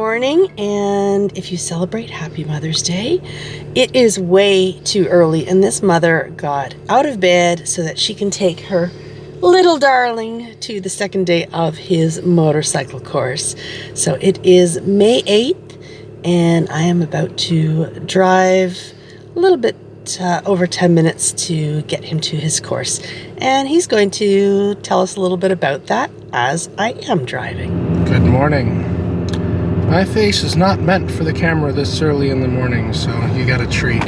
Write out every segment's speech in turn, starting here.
morning, and if you celebrate Happy Mother's Day, it is way too early, and this mother got out of bed so that she can take her little darling to the second day of his motorcycle course. So it is May 8th, and I am about to drive a little bit over 10 minutes to get him to his course, and he's going to tell us a little bit about that as I am driving. Good morning. My face is not meant for the camera this early in the morning, so you got a treat.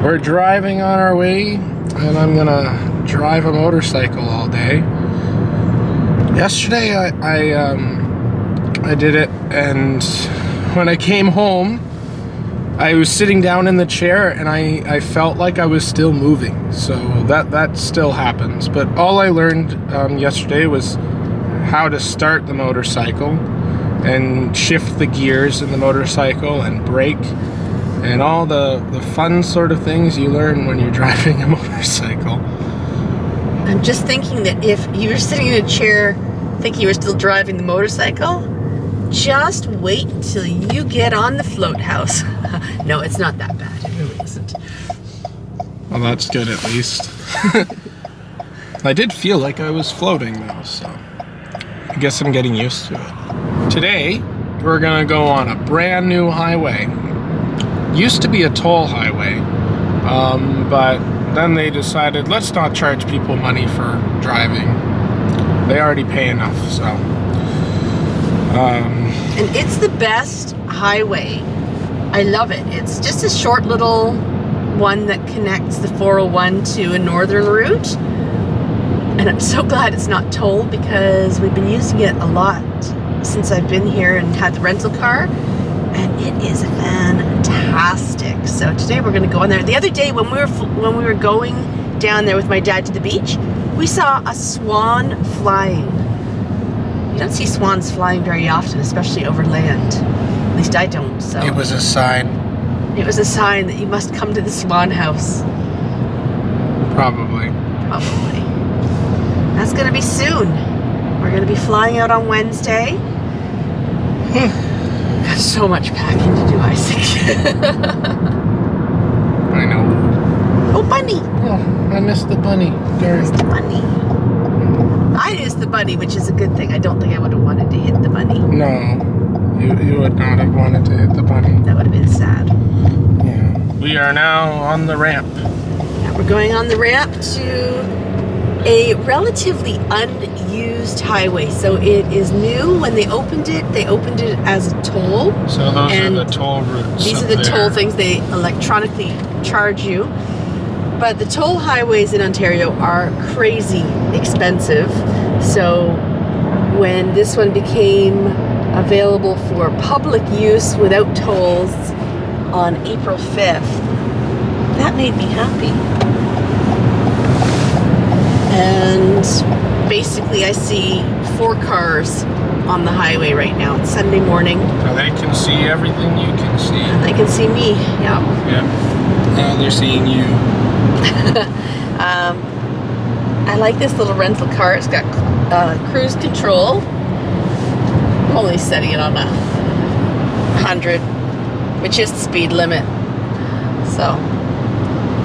We're driving on our way, and I'm gonna drive a motorcycle all day. Yesterday I did it, and when I came home, I was sitting down in the chair, and I felt like I was still moving. So that still happens. But all I learned yesterday was how to start the motorcycle and shift the gears in the motorcycle and brake and all the fun sort of things you learn when you're driving a motorcycle. I'm just thinking that if you were sitting in a chair thinking you were still driving the motorcycle, just wait until you get on the float house. No, it's not that bad. It really isn't. Well, that's good at least. I did feel like I was floating though, so I guess I'm getting used to it. Today, we're gonna go on a brand new highway. Used to be a toll highway, but then they decided, let's not charge people money for driving. They already pay enough, so. And it's the best highway. I love it. It's just a short little one that connects the 401 to a northern route. And I'm so glad it's not tolled, because we've been using it a lot since I've been here and had the rental car, and it is fantastic. So today we're going to go on there. The other day when we were going down there with my dad to the beach, we saw a swan flying. You don't see swans flying very often, especially over land. At least I don't. So It was a sign. It was a sign that you must come to the Swan House. Probably. That's going to be soon. We're going to be flying out on Wednesday. Got so much packing to do, Isaac. I know. Oh, bunny! Oh, I missed the bunny. Darn. Missed the bunny. I missed the bunny, which is a good thing. I don't think I would have wanted to hit the bunny. No, you would not have wanted to hit the bunny. That would have been sad. Yeah. We are now on the ramp. Now we're going on the ramp to a relatively unused highway. So it is new. When they opened it as a toll. So those are the toll routes. These are the toll things. They electronically charge you. But the toll highways in Ontario are crazy expensive. So when this one became available for public use without tolls on April 5th, that made me happy. And basically I see 4 cars on the highway right now. It's Sunday morning. So they can see everything you can see. They can see me, yeah. Yeah. Now they're seeing you. I like this little rental car. It's got cruise control. I'm only setting it on 100, which is the speed limit. So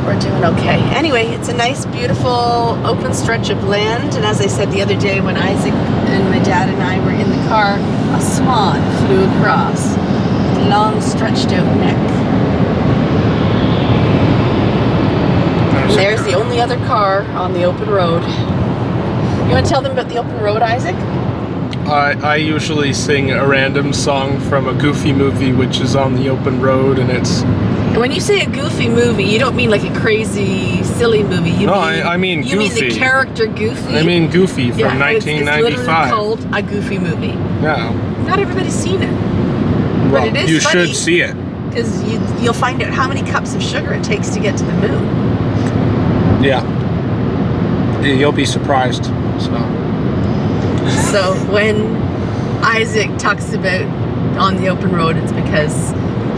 we're doing okay. Anyway, it's a nice, beautiful, open stretch of land. And as I said the other day when Isaac and my dad and I were in the car, a swan flew across with a long, stretched out neck. There's the only other car on the open road. You want to tell them about the open road, Isaac? I usually sing a random song from a Goofy movie, which is on the open road, and it's... And when you say a Goofy movie, you don't mean like a crazy, silly movie. I mean Goofy. You mean the character Goofy? I mean Goofy from 1995. It's literally called a Goofy movie. Yeah. Not everybody's seen it. Well, but it is you funny, should see it. Because you'll find out how many cups of sugar it takes to get to the moon. Yeah. You'll be surprised. So when Isaac talks about on the open road, it's because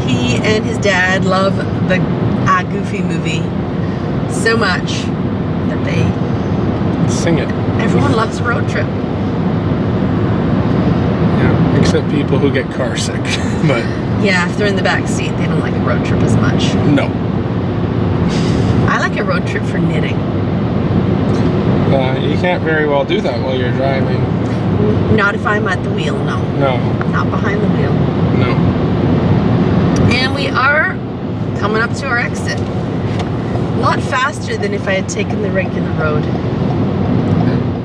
he and his dad love the Goofy movie so much that they Sing it. Everyone loves a road trip. Yeah. except people who get car sick. But Yeah, if they're in the back seat, they don't like a road trip as much. no. I like a road trip for knitting. You can't very well do that while you're driving. Not if I'm at the wheel, no. No. Not behind the wheel. No. And we are coming up to our exit. A lot faster than if I had taken the regular road.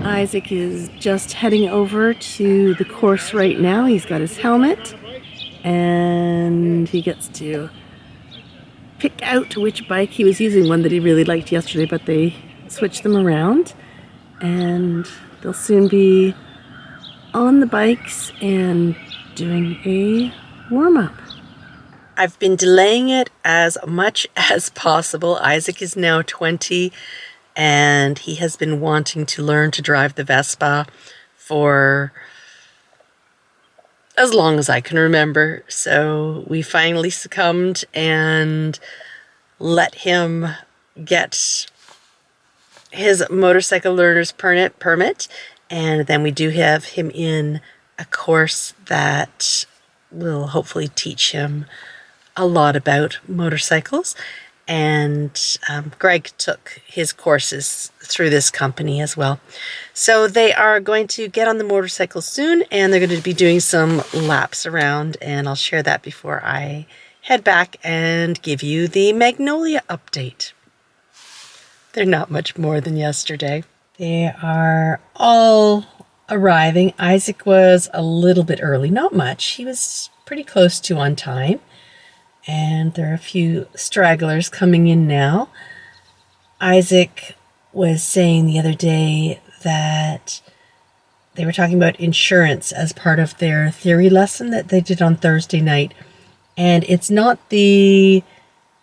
Isaac is just heading over to the course right now. He's got his helmet and he gets to pick out which bike. He was using one that he really liked yesterday, but they switched them around and they'll soon be on the bikes and doing a warm-up. I've been delaying it as much as possible. Isaac is now 20 and he has been wanting to learn to drive the Vespa for as long as I can remember. So we finally succumbed and let him get his motorcycle learner's permit. And then we do have him in a course that will hopefully teach him a lot about motorcycles. And Greg took his courses through this company as well. So they are going to get on the motorcycle soon and they're going to be doing some laps around, and I'll share that before I head back and give you the Magnolia update. They're not much more than yesterday. They are all arriving. Isaac was a little bit early, not much. He was pretty close to on time. And there are a few stragglers coming in now. Isaac was saying the other day that they were talking about insurance as part of their theory lesson that they did on Thursday night. And it's not the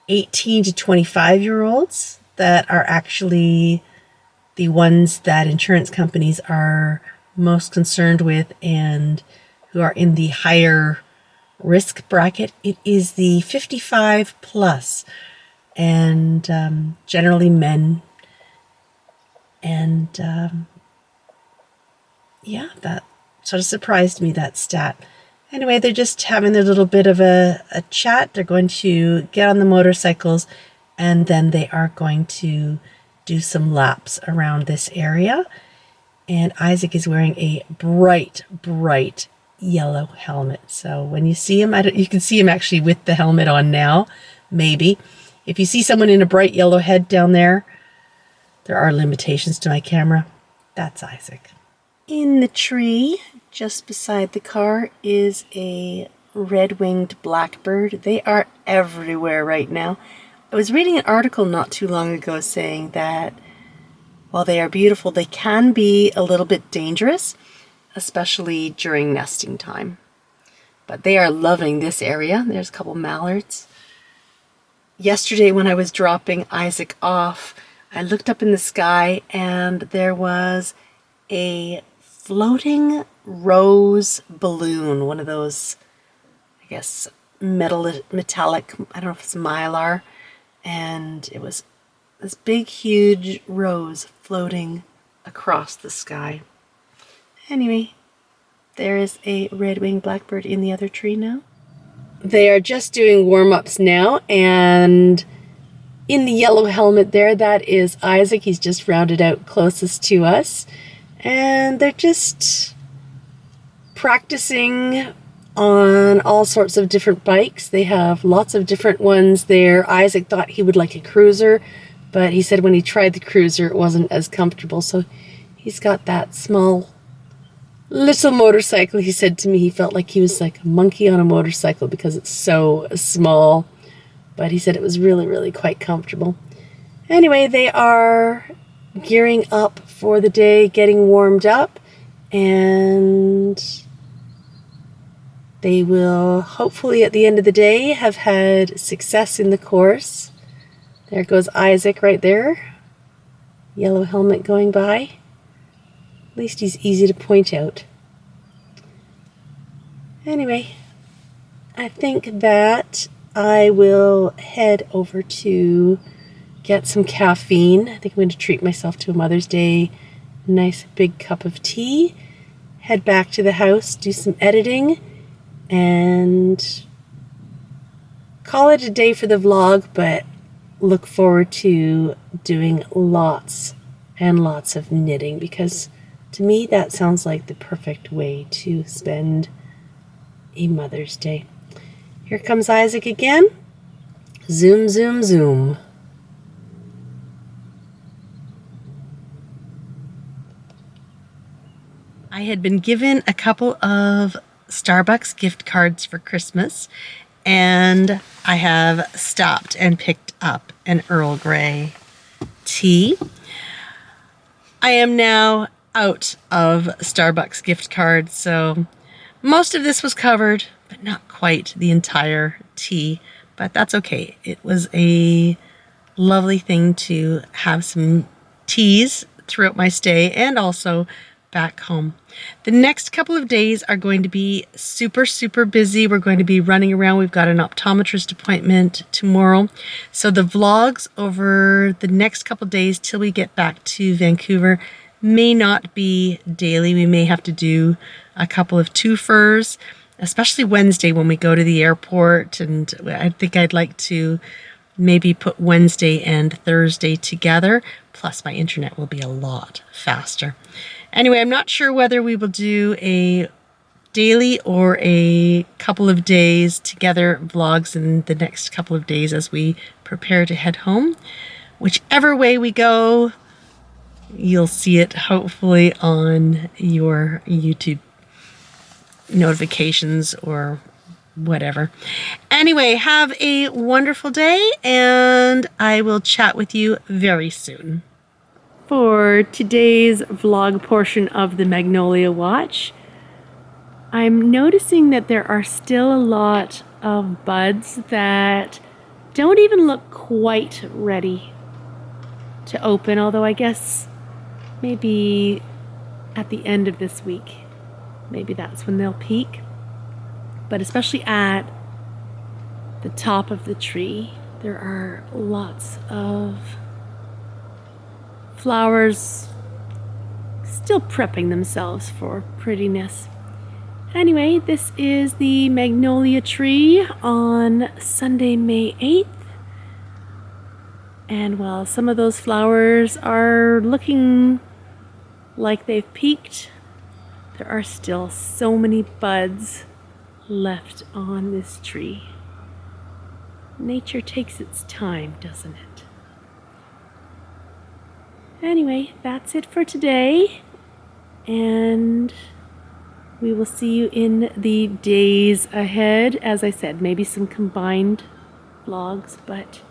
18 to 25-year-olds that are actually the ones that insurance companies are most concerned with and who are in the higher risk bracket. It is the 55 plus and generally men. And yeah, that sort of surprised me, that stat. Anyway, they're just having their little bit of a chat. They're going to get on the motorcycles and then they are going to do some laps around this area. And Isaac is wearing a bright yellow helmet. So when you see him, you can see him actually with the helmet on now, maybe. If you see someone in a bright yellow head down there, there are limitations to my camera. That's Isaac. In the tree, just beside the car, is a red-winged blackbird. They are everywhere right now. I was reading an article not too long ago saying that while they are beautiful, they can be a little bit dangerous, especially during nesting time. But they are loving this area. There's a couple mallards. Yesterday when I was dropping Isaac off, I looked up in the sky and there was a floating rose balloon, one of those, I guess, metallic, I don't know if it's mylar, and it was this big, huge rose floating across the sky. Anyway, there is a red-winged blackbird in the other tree now. They are just doing warm-ups now, and in the yellow helmet there, that is Isaac. He's just rounded out closest to us. And they're just practicing on all sorts of different bikes. They have lots of different ones there. Isaac thought he would like a cruiser, but he said when he tried the cruiser, it wasn't as comfortable. So he's got that small little motorcycle. He said to me he felt like he was like a monkey on a motorcycle because it's so small. But he said it was really quite comfortable. Anyway, they are gearing up for the day, getting warmed up, and they will hopefully at the end of the day have had success in the course. There goes Isaac right there. Yellow helmet going by. At least he's easy to point out. Anyway, I think that I will head over to get some caffeine. I think I'm going to treat myself to a Mother's Day nice big cup of tea. Head back to the house, do some editing, and call it a day for the vlog, but look forward to doing lots and lots of knitting, because to me that sounds like the perfect way to spend a Mother's Day. Here comes Isaac again. Zoom, zoom, zoom. I had been given a couple of Starbucks gift cards for Christmas, and I have stopped and picked up an Earl Grey tea. I am now out of Starbucks gift cards, so most of this was covered, but not quite the entire tea, but that's okay. It was a lovely thing to have some teas throughout my stay and also back home. The next couple of days are going to be super, super busy. We're going to be running around. We've got an optometrist appointment tomorrow. So the vlogs over the next couple of days till we get back to Vancouver may not be daily. We may have to do a couple of twofers, especially Wednesday when we go to the airport. And I think I'd like to maybe put Wednesday and Thursday together. Plus my internet will be a lot faster. Anyway, I'm not sure whether we will do a daily or a couple of days together vlogs in the next couple of days as we prepare to head home. Whichever way we go, you'll see it hopefully on your YouTube notifications or whatever. Anyway, have a wonderful day, and I will chat with you very soon. For today's vlog portion of the Magnolia Watch, I'm noticing that there are still a lot of buds that don't even look quite ready to open, although I guess maybe at the end of this week, maybe that's when they'll peak. But especially at the top of the tree, there are lots of flowers still prepping themselves for prettiness. Anyway, this is the magnolia tree on Sunday, May 8th. And while some of those flowers are looking like they've peaked, there are still so many buds left on this tree. Nature takes its time, doesn't it? Anyway, that's it for today, and we will see you in the days ahead. As I said, maybe some combined vlogs, but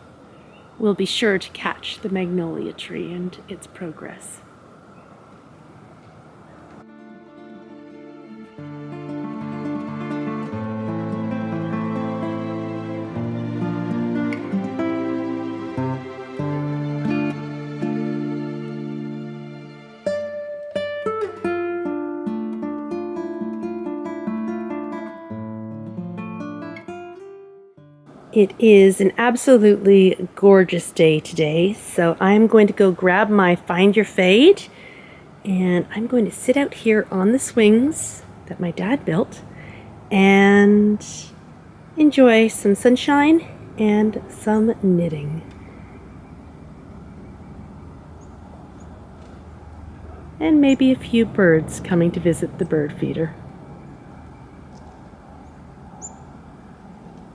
we'll be sure to catch the magnolia tree and its progress. It is an absolutely gorgeous day today, so I'm going to go grab my Find Your Fade, and I'm going to sit out here on the swings that my dad built and enjoy some sunshine and some knitting. And maybe a few birds coming to visit the bird feeder.